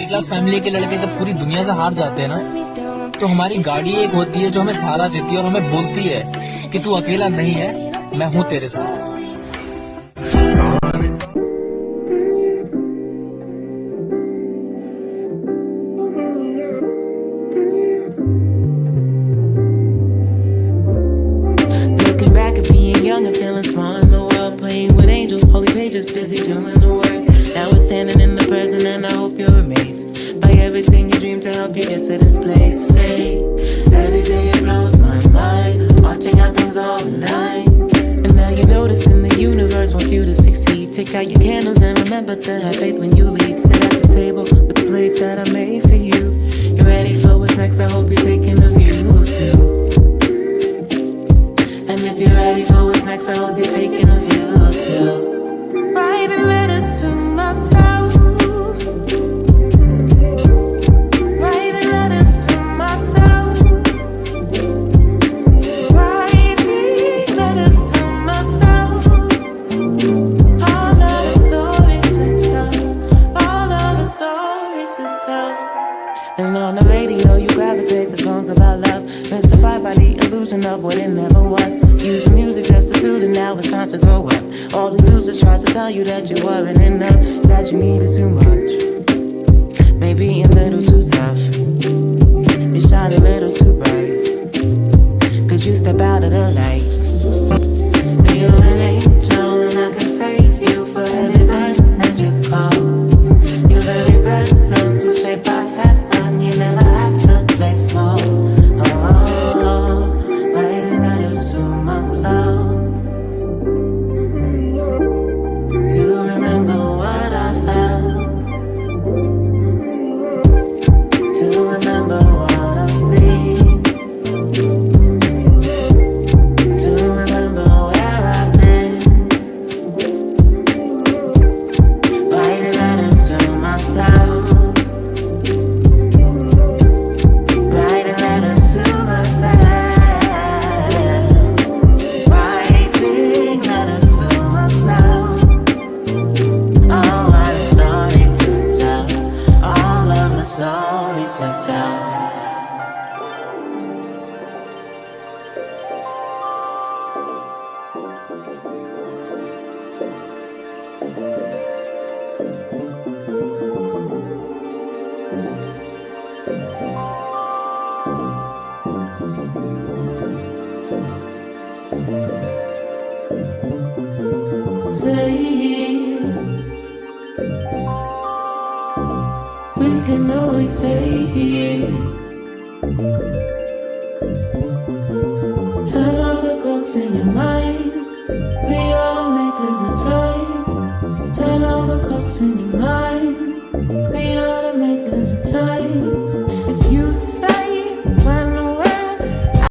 Class family के लड़के जब पूरी दुनिया से हार जाते हैं ना, तो हमारी गाड़ी एक होती है जो हमें सहारा देती है और हमें बोलती है कि तू अकेला नहीं है, मैं हूं तेरे साथ। Looking back at being young and feeling small in the world, playing with angels, holy pages, busy doing the work. Now we're standing in the present and I hope you're amazed by everything you dreamed to help you get to this place. Say, every day it blows my mind, watching how things all align. And now you notice in the universe wants you to succeed. Take out your candles and remember to have faith when you leave. Sit at the table with the plate that I made for you. You ready for what's next? I hope you're taking a view too. And if you're ready for what's next, I hope you're taking a view too. Writing letters to myself, writing letters to myself, writing letters to myself. All of the stories to tell, all of the stories to tell. And on the radio you gravitate to songs about love, mystified by the illusion of what it never was. Using music just to soothe, and now it's time to grow up. All the excuses try to tell you that you weren't enough, that you needed too much, maybe a little too tough. You shine a little too bright, could you step out of the light? You're an angel and I can save you for any time that you call. Your very presence will shape our heaven, you never have to play small. Writing letters to myself, to remember what I felt, to remember what I've seen, to remember where I've been. Writing letters to myself, writing letters to myself, writing letters to myself. Oh, what a story to tell, all of the stories to tell. Say, we can always say, turn off the clocks in your mind, we all make a good time. Turn off the clocks in your mind, we